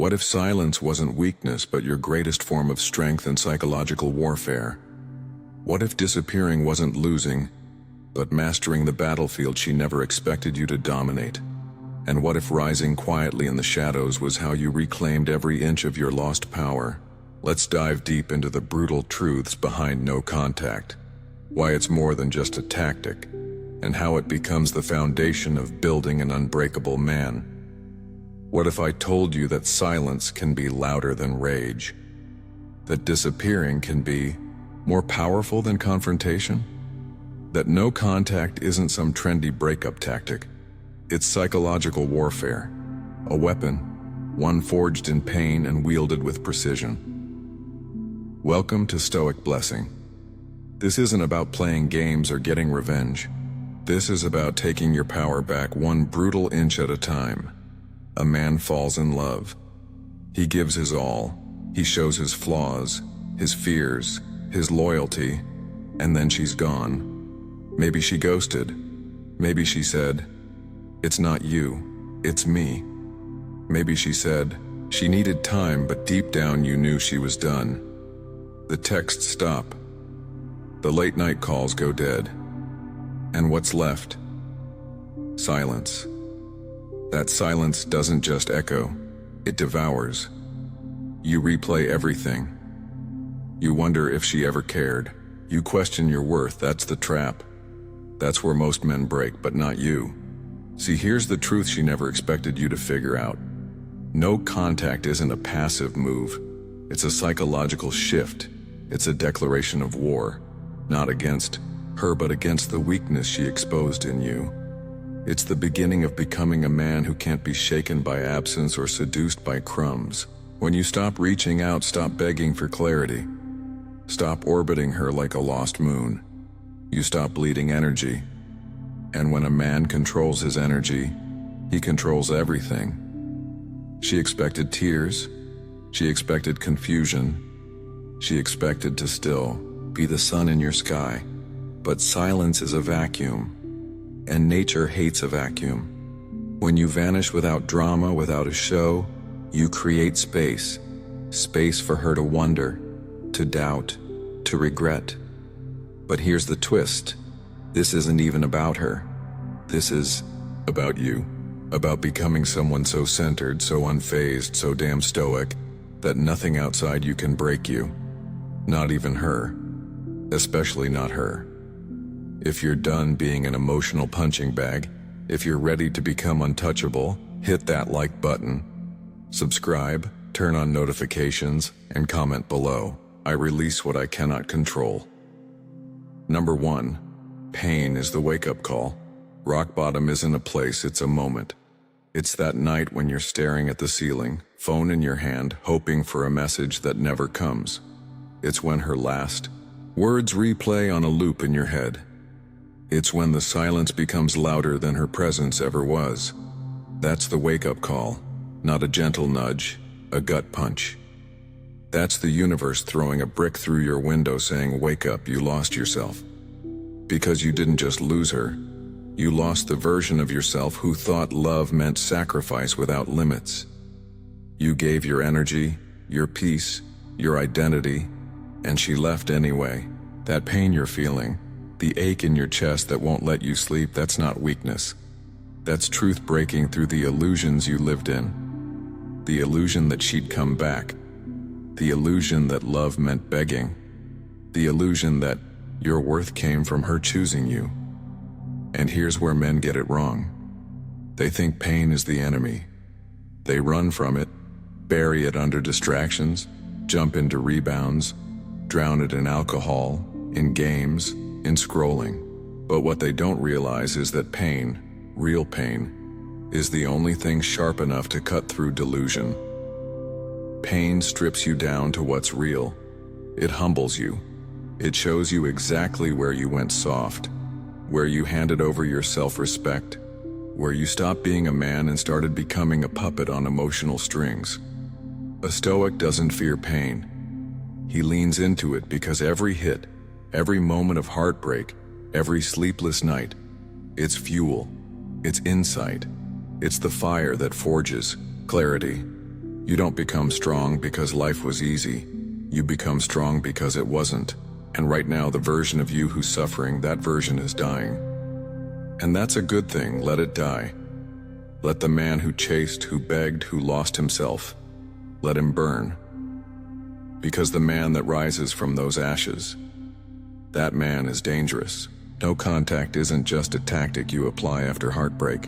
What if silence wasn't weakness but your greatest form of strength and psychological warfare? What if disappearing wasn't losing, but mastering the battlefield she never expected you to dominate? And what if rising quietly in the shadows was how you reclaimed every inch of your lost power? Let's dive deep into the brutal truths behind no contact, why it's more than just a tactic, and how it becomes the foundation of building an unbreakable man. What if I told you that silence can be louder than rage? That disappearing can be more powerful than confrontation? That no contact isn't some trendy breakup tactic. It's psychological warfare, a weapon, one forged in pain and wielded with precision. Welcome to Stoic Blessing. This isn't about playing games or getting revenge. This is about taking your power back one brutal inch at a time. A man falls in love. He gives his all. He shows his flaws, his fears, his loyalty, and then she's gone. Maybe she ghosted. Maybe she said, "It's not you, it's me." Maybe she said, she needed time, but deep down you knew she was done. The texts stop. The late night calls go dead. And what's left? Silence. That silence doesn't just echo, it devours. You replay everything. You wonder if she ever cared. You question your worth. That's the trap. That's where most men break, but not you. See, here's the truth she never expected you to figure out. No contact isn't a passive move. It's a psychological shift. It's a declaration of war, not against her, but against the weakness she exposed in you. It's the beginning of becoming a man who can't be shaken by absence or seduced by crumbs. When you stop reaching out, stop begging for clarity. Stop orbiting her like a lost moon. You stop bleeding energy. And when a man controls his energy, he controls everything. She expected tears. She expected confusion. She expected to still be the sun in your sky. But silence is a vacuum. And nature hates a vacuum. When you vanish without drama, without a show, you create space. Space for her to wonder, to doubt, to regret. But here's the twist. This isn't even about her. This is about you. About becoming someone so centered, so unfazed, so damn stoic, that nothing outside you can break you. Not even her. Especially not her. If you're done being an emotional punching bag, if you're ready to become untouchable, hit that like button. Subscribe, turn on notifications, and comment below. I release what I cannot control. Number 1. Pain is the wake-up call. Rock bottom isn't a place, it's a moment. It's that night when you're staring at the ceiling, phone in your hand, hoping for a message that never comes. It's when her last words replay on a loop in your head. It's when the silence becomes louder than her presence ever was. That's the wake-up call, not a gentle nudge, a gut punch. That's the universe throwing a brick through your window saying, "Wake up, you lost yourself." Because you didn't just lose her, you lost the version of yourself who thought love meant sacrifice without limits. You gave your energy, your peace, your identity, and she left anyway. That pain you're feeling, the ache in your chest that won't let you sleep, that's not weakness. That's truth breaking through the illusions you lived in. The illusion that she'd come back. The illusion that love meant begging. The illusion that your worth came from her choosing you. And here's where men get it wrong. They think pain is the enemy. They run from it, bury it under distractions, jump into rebounds, drown it in alcohol, in games, in scrolling. But what they don't realize is that pain, real pain, is the only thing sharp enough to cut through delusion. Pain strips you down to what's real. It humbles you. It shows you exactly where you went soft, where you handed over your self-respect, where you stopped being a man and started becoming a puppet on emotional strings. A Stoic doesn't fear pain. He leans into it because every hit, every moment of heartbreak, every sleepless night, it's fuel, it's insight, it's the fire that forges clarity. You don't become strong because life was easy. You become strong because it wasn't. And right now, the version of you who's suffering, that version is dying. And that's a good thing. Let it die. Let the man who chased, who begged, who lost himself, let him burn. Because the man that rises from those ashes, that man is dangerous. No contact isn't just a tactic you apply after heartbreak.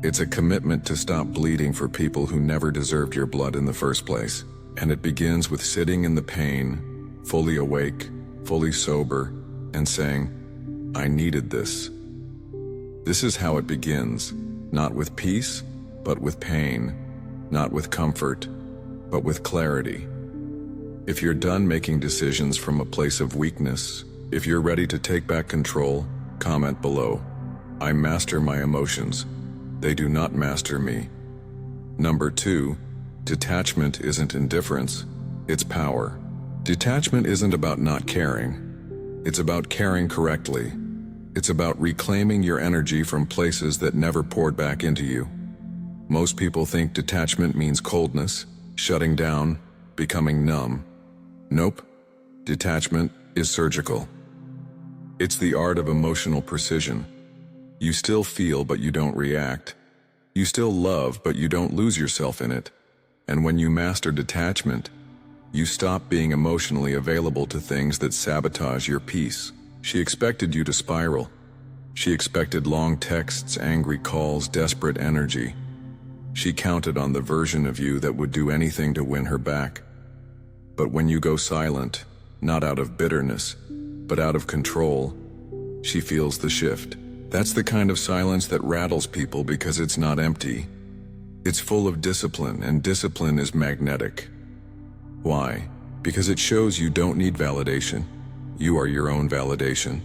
It's a commitment to stop bleeding for people who never deserved your blood in the first place. And it begins with sitting in the pain, fully awake, fully sober, and saying, I needed this. This is how it begins, not with peace, but with pain, not with comfort, but with clarity. If you're done making decisions from a place of weakness, if you're ready to take back control, comment below. I master my emotions. They do not master me. Number 2, detachment isn't indifference, it's power. Detachment isn't about not caring. It's about caring correctly. It's about reclaiming your energy from places that never poured back into you. Most people think detachment means coldness, shutting down, becoming numb. Nope. Detachment is surgical. It's the art of emotional precision. You still feel, but you don't react. You still love, but you don't lose yourself in it. And when you master detachment, you stop being emotionally available to things that sabotage your peace. She expected you to spiral. She expected long texts, angry calls, desperate energy. She counted on the version of you that would do anything to win her back. But when you go silent, not out of bitterness, but out of control, she feels the shift. That's the kind of silence that rattles people because it's not empty. It's full of discipline, and discipline is magnetic. Why? Because it shows you don't need validation. You are your own validation.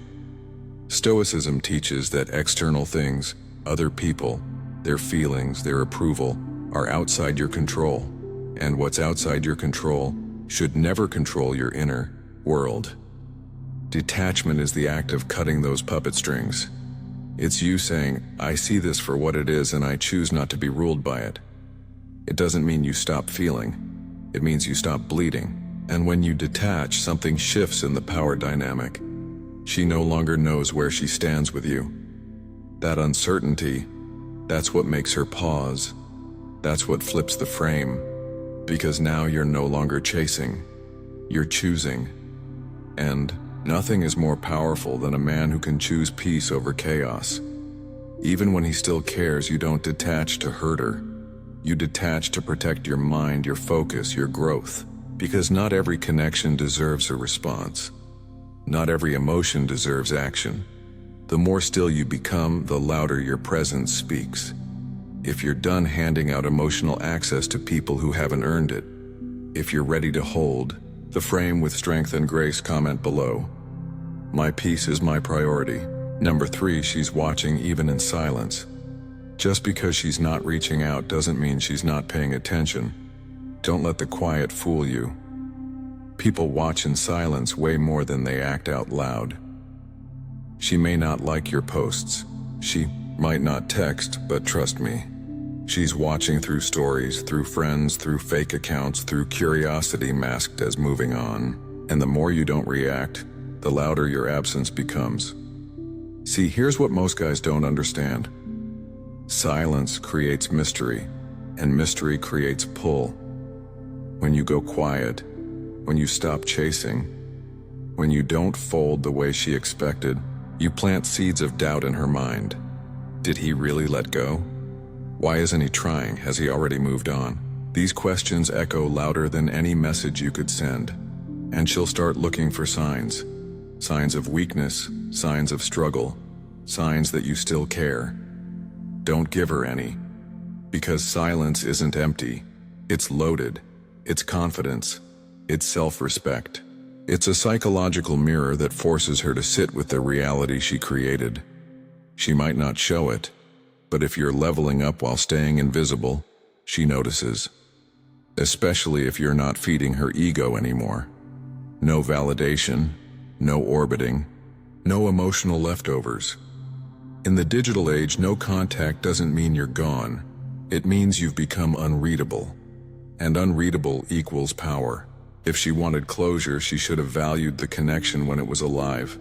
Stoicism teaches that external things, other people, their feelings, their approval, are outside your control. And what's outside your control should never control your inner world. Detachment is the act of cutting those puppet strings. It's you saying, I see this for what it is and I choose not to be ruled by it. It doesn't mean you stop feeling. It means you stop bleeding. And when you detach, something shifts in the power dynamic. She no longer knows where she stands with you. That uncertainty, that's what makes her pause. That's what flips the frame. Because now you're no longer chasing. You're choosing. And nothing is more powerful than a man who can choose peace over chaos. Even when he still cares, you don't detach to hurt her. You detach to protect your mind, your focus, your growth. Because not every connection deserves a response. Not every emotion deserves action. The more still you become, the louder your presence speaks. If you're done handing out emotional access to people who haven't earned it, if you're ready to hold the frame with strength and grace, comment below. My peace is my priority. Number 3, she's watching even in silence. Just because she's not reaching out doesn't mean she's not paying attention. Don't let the quiet fool you. People watch in silence way more than they act out loud. She may not like your posts. She might not text, but trust me. She's watching through stories, through friends, through fake accounts, through curiosity masked as moving on. And the more you don't react, the louder your absence becomes. See, here's what most guys don't understand. Silence creates mystery, and mystery creates pull. When you go quiet, when you stop chasing, when you don't fold the way she expected, you plant seeds of doubt in her mind. Did he really let go? Why isn't he trying? Has he already moved on? These questions echo louder than any message you could send. And she'll start looking for signs. Signs of weakness, signs of struggle, signs that you still care. Don't give her any. Because silence isn't empty. It's loaded. It's confidence. It's self-respect. It's a psychological mirror that forces her to sit with the reality she created. She might not show it, but if you're leveling up while staying invisible, she notices. Especially if you're not feeding her ego anymore. No validation, no orbiting, no emotional leftovers. In the digital age, no contact doesn't mean you're gone. It means you've become unreadable. And unreadable equals power. If she wanted closure, she should have valued the connection when it was alive.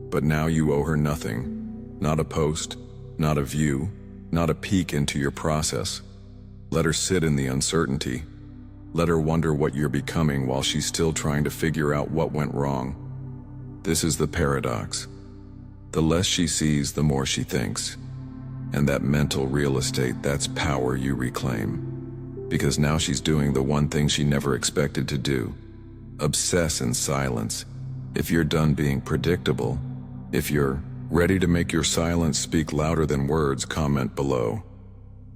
But now you owe her nothing. Not a post, not a view, not a peek into your process. Let her sit in the uncertainty. Let her wonder what you're becoming while she's still trying to figure out what went wrong. This is the paradox. The less she sees, the more she thinks. And that mental real estate, that's power you reclaim. Because now she's doing the one thing she never expected to do. Obsess in silence. If you're done being predictable, if you're ready to make your silence speak louder than words, comment below.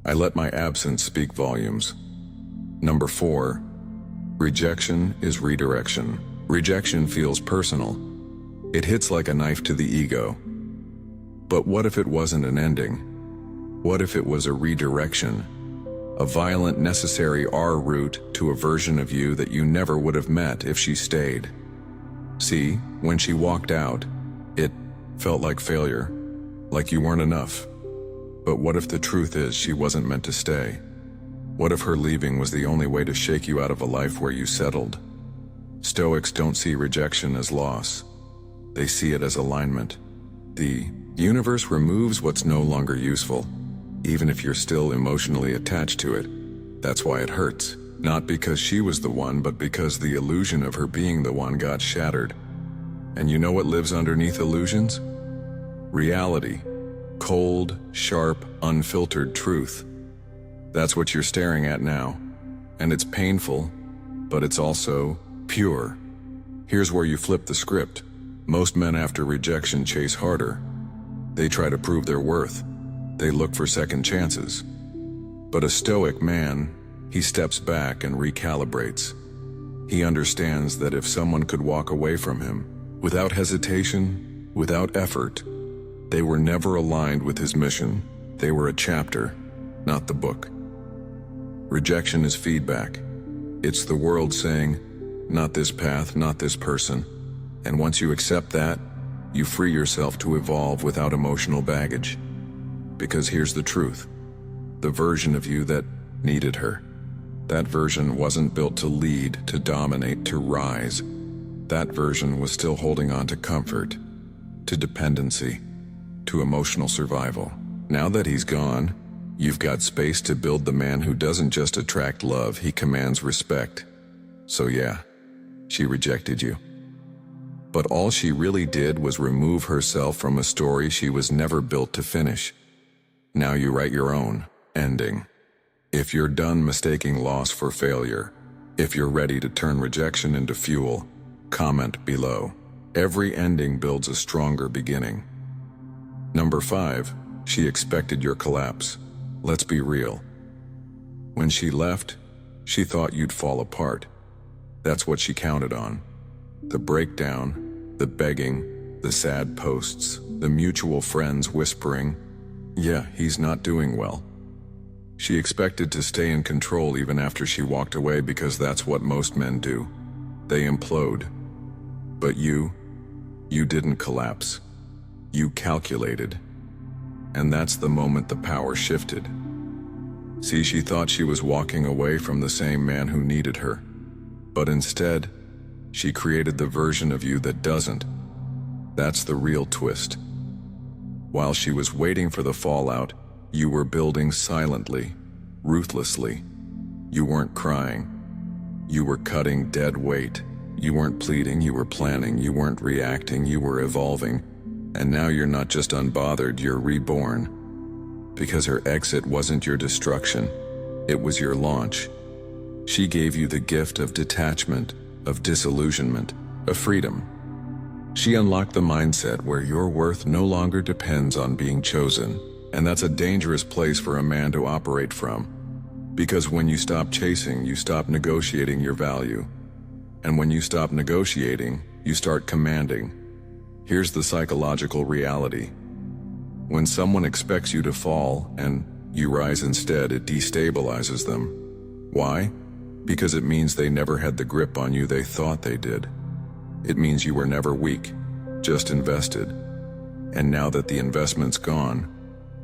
I let my absence speak volumes. Number 4, rejection is redirection. Rejection feels personal. It hits like a knife to the ego. But what if it wasn't an ending? What if it was a redirection? A violent, necessary route to a version of you that you never would have met if she stayed. See, when she walked out, it felt like failure, like you weren't enough. But what if the truth is she wasn't meant to stay? What if her leaving was the only way to shake you out of a life where you settled? Stoics don't see rejection as loss. They see it as alignment. The universe removes what's no longer useful, even if you're still emotionally attached to it. That's why it hurts. Not because she was the one, but because the illusion of her being the one got shattered. And you know what lives underneath illusions? Reality. Cold, sharp, unfiltered truth. That's what you're staring at now. And it's painful, but it's also pure. Here's where you flip the script. Most men after rejection chase harder. They try to prove their worth. They look for second chances. But a stoic man, he steps back and recalibrates. He understands that if someone could walk away from him, without hesitation, without effort, they were never aligned with his mission. They were a chapter, not the book. Rejection is feedback. It's the world saying, not this path, not this person. And once you accept that, you free yourself to evolve without emotional baggage. Because here's the truth. The version of you that needed her, that version wasn't built to lead, to dominate, to rise. That version was still holding on to comfort, to dependency, to emotional survival. Now that he's gone, you've got space to build the man who doesn't just attract love, he commands respect. So yeah, she rejected you. But all she really did was remove herself from a story she was never built to finish. Now you write your own ending. If you're done mistaking loss for failure, if you're ready to turn rejection into fuel, comment below. Every ending builds a stronger beginning. Number 5, she expected your collapse. Let's be real. When she left, she thought you'd fall apart. That's what she counted on. The breakdown, the begging, the sad posts, the mutual friends whispering, yeah, he's not doing well. She expected to stay in control even after she walked away because that's what most men do. They implode. But you didn't collapse. You calculated. And that's the moment the power shifted. See, she thought she was walking away from the same man who needed her. But instead, she created the version of you that doesn't. That's the real twist. While she was waiting for the fallout, you were building silently, ruthlessly. You weren't crying. You were cutting dead weight. You weren't pleading, you were planning. You weren't reacting, you were evolving. And now you're not just unbothered, you're reborn. Because her exit wasn't your destruction, it was your launch. She gave you the gift of detachment, of disillusionment, of freedom. She unlocked the mindset where your worth no longer depends on being chosen. And that's a dangerous place for a man to operate from. Because when you stop chasing, you stop negotiating your value. And when you stop negotiating, you start commanding. Here's the psychological reality. When someone expects you to fall and you rise instead, it destabilizes them. Why? Because it means they never had the grip on you they thought they did. It means you were never weak, just invested. And now that the investment's gone,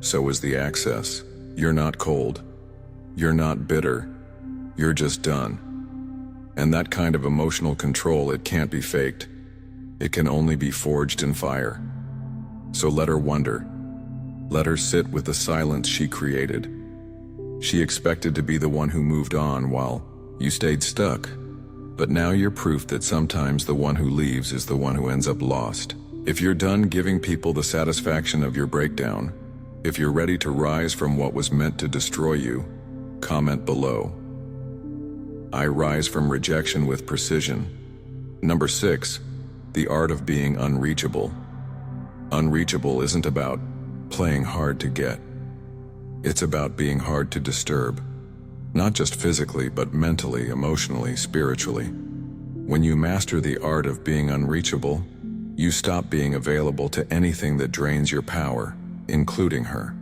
so is the access. You're not cold. You're not bitter. You're just done. And that kind of emotional control, it can't be faked. It can only be forged in fire. So let her wonder. Let her sit with the silence she created. She expected to be the one who moved on while you stayed stuck. But now you're proof that sometimes the one who leaves is the one who ends up lost. If you're done giving people the satisfaction of your breakdown, if you're ready to rise from what was meant to destroy you, comment below. I rise from rejection with precision. Number 6, the art of being unreachable. Unreachable isn't about playing hard to get. It's about being hard to disturb. Not just physically, but mentally, emotionally, spiritually. When you master the art of being unreachable, you stop being available to anything that drains your power, including her.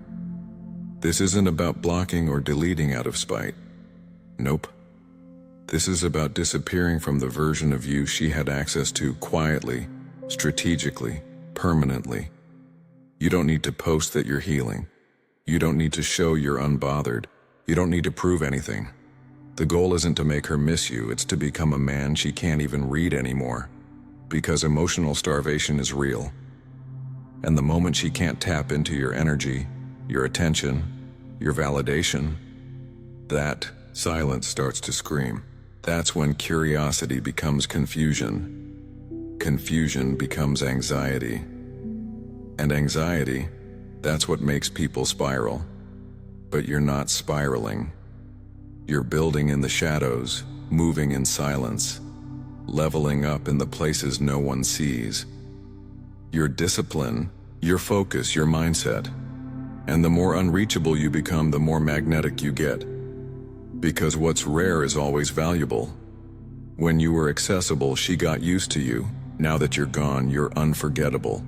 This isn't about blocking or deleting out of spite. Nope. This is about disappearing from the version of you she had access to quietly, strategically, permanently. You don't need to post that you're healing. You don't need to show you're unbothered. You don't need to prove anything. The goal isn't to make her miss you, it's to become a man she can't even read anymore. Because emotional starvation is real. And the moment she can't tap into your energy, your attention, your validation, that silence starts to scream. That's when curiosity becomes confusion. Confusion becomes anxiety. And anxiety, that's what makes people spiral. But you're not spiraling. You're building in the shadows, moving in silence, leveling up in the places no one sees. Your discipline, your focus, your mindset. And the more unreachable you become, the more magnetic you get. Because what's rare is always valuable. When you were accessible, she got used to you. Now that you're gone, you're unforgettable.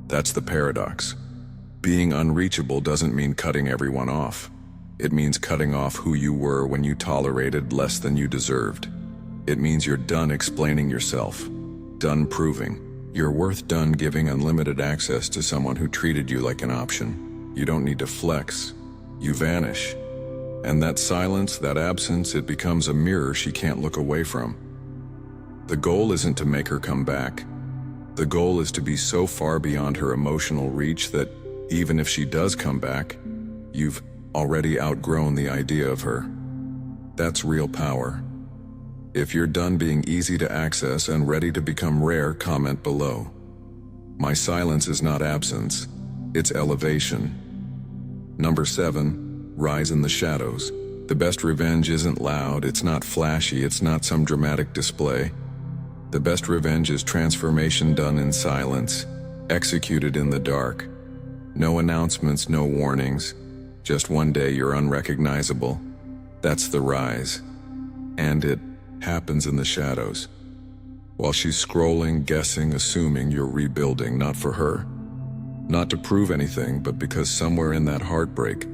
That's the paradox. Being unreachable doesn't mean cutting everyone off. It means cutting off who you were when you tolerated less than you deserved. It means you're done explaining yourself, done proving your worth, done giving unlimited access to someone who treated you like an option. You don't need to flex. You vanish. And that silence, that absence, it becomes a mirror she can't look away from. The goal isn't to make her come back. The goal is to be so far beyond her emotional reach that even if she does come back, you've already outgrown the idea of her. That's real power. If you're done being easy to access and ready to become rare, comment below. My silence is not absence, it's elevation. Number 7, rise in the shadows. The best revenge isn't loud, it's not flashy, it's not some dramatic display. The best revenge is transformation done in silence, executed in the dark. No announcements, no warnings. Just one day you're unrecognizable. That's the rise. And it happens in the shadows. While she's scrolling, guessing, assuming, you're rebuilding, not for her. Not to prove anything, but because somewhere in that heartbreak,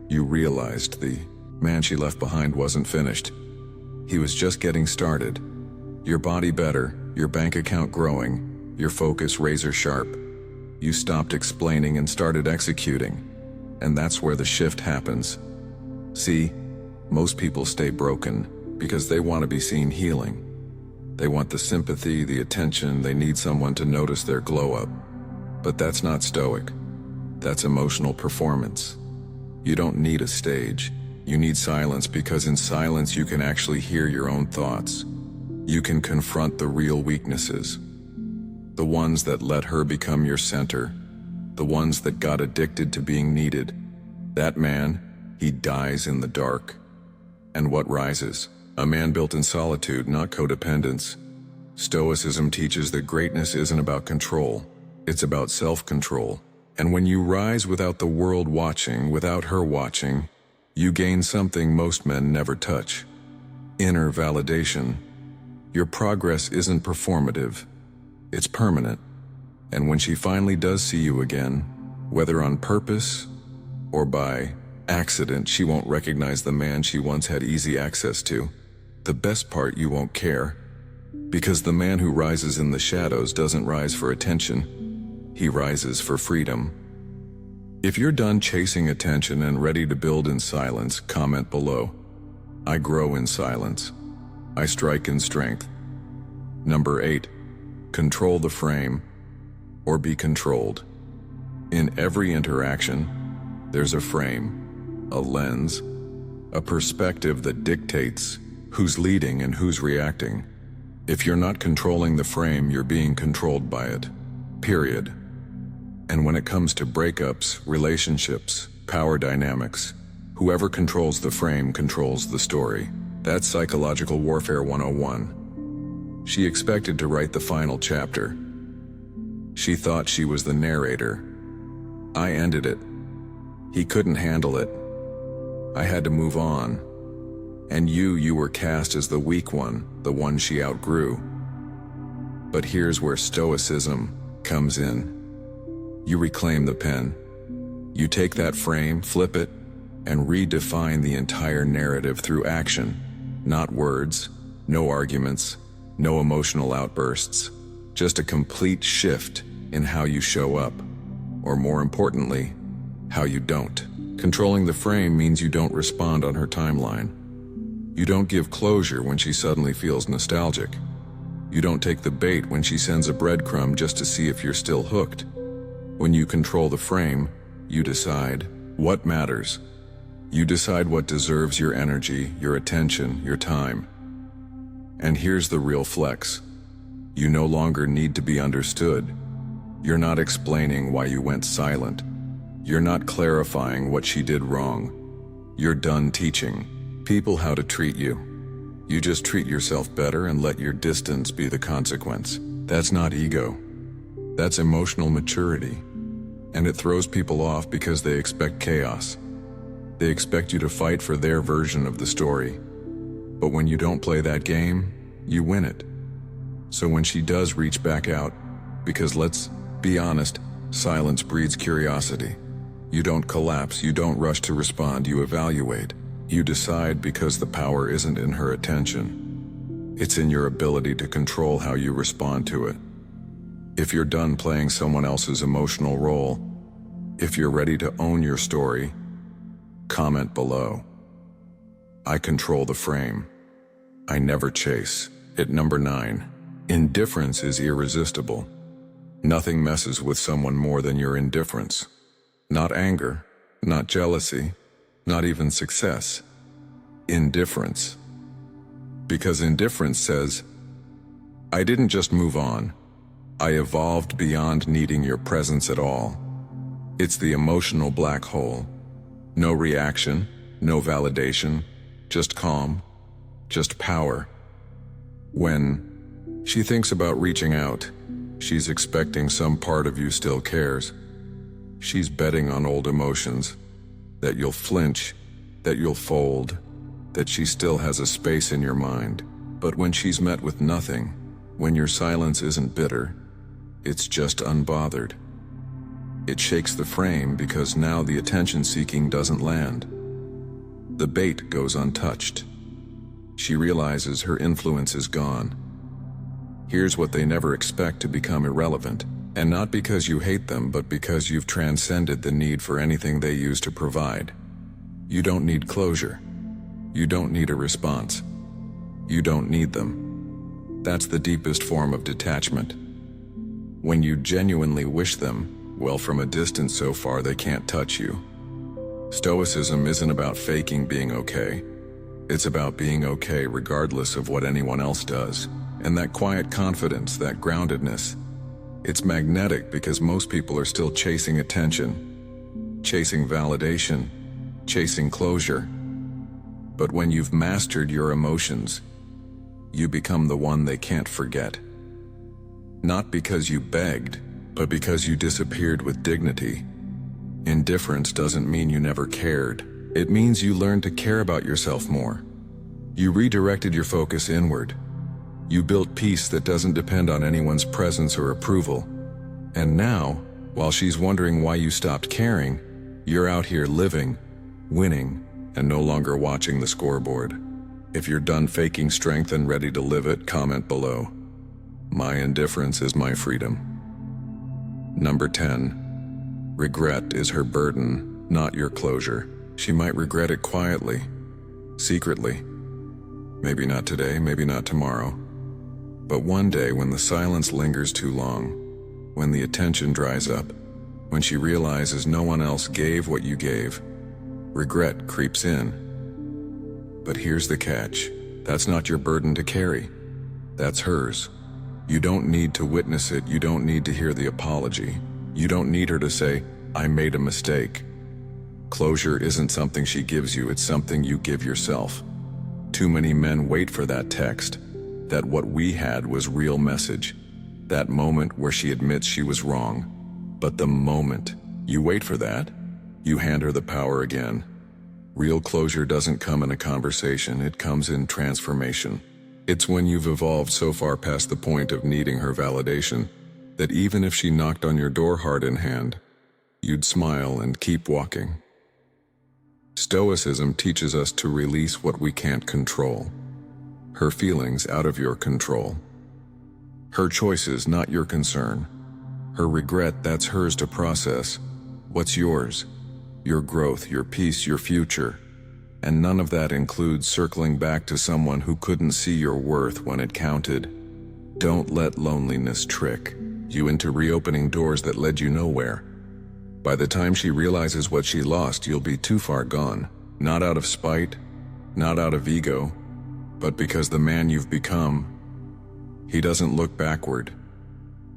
you realized the man she left behind wasn't finished. He was just getting started. Your body better, your bank account growing, your focus razor sharp. You stopped explaining and started executing. And that's where the shift happens. See, most people stay broken because they want to be seen healing. They want the sympathy, the attention, they need someone to notice their glow up. But that's not stoic. That's emotional performance. You don't need a stage. You need silence, because in silence you can actually hear your own thoughts. You can confront the real weaknesses. The ones that let her become your center. The ones that got addicted to being needed. That man, he dies in the dark. And what rises? A man built in solitude, not codependence. Stoicism teaches that greatness isn't about control. It's about self-control. And when you rise without the world watching, without her watching, you gain something most men never touch. Inner validation. Your progress isn't performative. It's permanent. And when she finally does see you again, whether on purpose or by accident, she won't recognize the man she once had easy access to. The best part, you won't care. Because the man who rises in the shadows doesn't rise for attention. He rises for freedom. If you're done chasing attention and ready to build in silence, comment below. I grow in silence. I strike in strength. Number 8. Control the frame or be controlled. In every interaction, there's a frame, a lens, a perspective that dictates who's leading and who's reacting. If you're not controlling the frame, you're being controlled by it. Period. And when it comes to breakups, relationships, power dynamics, whoever controls the frame controls the story. That's Psychological Warfare 101. She expected to write the final chapter. She thought she was the narrator. I ended it. He couldn't handle it. I had to move on. And you were cast as the weak one, the one she outgrew. But here's where Stoicism comes in. You reclaim the pen. You take that frame, flip it, and redefine the entire narrative through action. Not words, no arguments, no emotional outbursts. Just a complete shift in how you show up. Or more importantly, how you don't. Controlling the frame means you don't respond on her timeline. You don't give closure when she suddenly feels nostalgic. You don't take the bait when she sends a breadcrumb just to see if you're still hooked. When you control the frame, you decide what matters. You decide what deserves your energy, your attention, your time. And here's the real flex. You no longer need to be understood. You're not explaining why you went silent. You're not clarifying what she did wrong. You're done teaching people how to treat you. You just treat yourself better and let your distance be the consequence. That's not ego. That's emotional maturity. And it throws people off because they expect chaos. They expect you to fight for their version of the story. But when you don't play that game, you win it. So when she does reach back out, because let's be honest, silence breeds curiosity. You don't collapse, you don't rush to respond, you evaluate. You decide because the power isn't in her attention. It's in your ability to control how you respond to it. If you're done playing someone else's emotional role, if you're ready to own your story, comment below. I control the frame. I never chase. At number 9, indifference is irresistible. Nothing messes with someone more than your indifference. Not anger, not jealousy, not even success. Indifference. Because indifference says, I didn't just move on. I evolved beyond needing your presence at all. It's the emotional black hole. No reaction, no validation, just calm, just power. When she thinks about reaching out, she's expecting some part of you still cares. She's betting on old emotions, that you'll flinch, that you'll fold, that she still has a space in your mind. But when she's met with nothing, when your silence isn't bitter, it's just unbothered. It shakes the frame because now the attention-seeking doesn't land. The bait goes untouched. She realizes her influence is gone. Here's what they never expect to become irrelevant, and not because you hate them, but because you've transcended the need for anything they use to provide. You don't need closure. You don't need a response. You don't need them. That's the deepest form of detachment. When you genuinely wish them, well, from a distance so far they can't touch you. Stoicism isn't about faking being okay. It's about being okay regardless of what anyone else does. And that quiet confidence, that groundedness, it's magnetic because most people are still chasing attention, chasing validation, chasing closure. But when you've mastered your emotions, you become the one they can't forget. Not because you begged, but because you disappeared with dignity. Indifference doesn't mean you never cared. It means you learned to care about yourself more. You redirected your focus inward. You built peace that doesn't depend on anyone's presence or approval. And now, while she's wondering why you stopped caring, you're out here living, winning, and no longer watching the scoreboard. If you're done faking strength and ready to live it, comment below. My indifference is my freedom. Number 10. Regret is her burden, not your closure. She might regret it quietly, secretly, Maybe not today, maybe not tomorrow. But one day when the silence lingers too long, when the attention dries up, when she realizes no one else gave what you gave, regret creeps in. But here's the catch. That's not your burden to carry. That's hers. You don't need to witness it. You don't need to hear the apology. You don't need her to say, "I made a mistake." Closure isn't something she gives you, it's something you give yourself. Too many men wait for that text, that what we had was real message, that moment where she admits she was wrong. But the moment you wait for that, you hand her the power again. Real closure doesn't come in a conversation, it comes in transformation. It's when you've evolved so far past the point of needing her validation, that even if she knocked on your door heart in hand, you'd smile and keep walking. Stoicism teaches us to release what we can't control. Her feelings out of your control. Her choices not your concern. Her regret, that's hers to process. What's yours? Your growth, your peace, your future. And none of that includes circling back to someone who couldn't see your worth when it counted. Don't let loneliness trick you into reopening doors that led you nowhere. By the time she realizes what she lost, you'll be too far gone. Not out of spite, not out of ego, but because the man you've become, he doesn't look backward.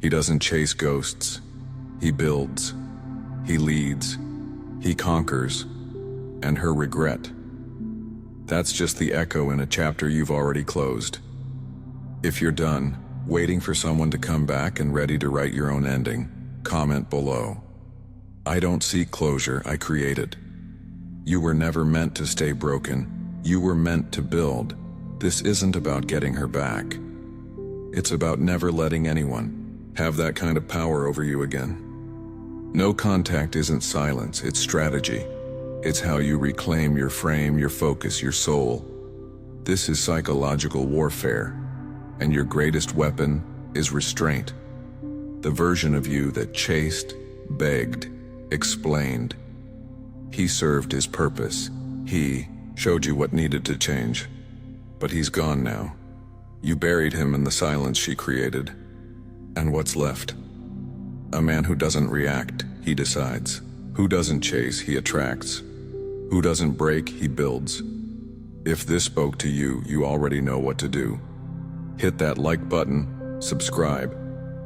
He doesn't chase ghosts. He builds. He leads. He conquers. And her regret, that's just the echo in a chapter you've already closed. If you're done, waiting for someone to come back and ready to write your own ending, comment below. I don't seek closure, I create it. You were never meant to stay broken. You were meant to build. This isn't about getting her back. It's about never letting anyone have that kind of power over you again. No contact isn't silence, it's strategy. It's how you reclaim your frame, your focus, your soul. This is psychological warfare, and your greatest weapon is restraint. The version of you that chased, begged, explained. He served his purpose. He showed you what needed to change. But he's gone now. You buried him in the silence she created. And what's left? A man who doesn't react, he decides. Who doesn't chase, he attracts. Who doesn't break, he builds. If this spoke to you, you already know what to do. Hit that like button, subscribe,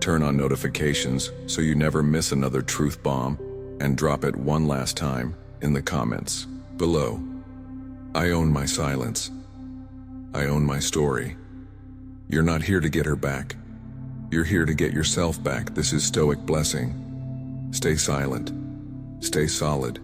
turn on notifications so you never miss another truth bomb, and drop it one last time in the comments below. I own my silence. I own my story. You're not here to get her back. You're here to get yourself back. This is Stoic blessing. Stay silent. Stay solid.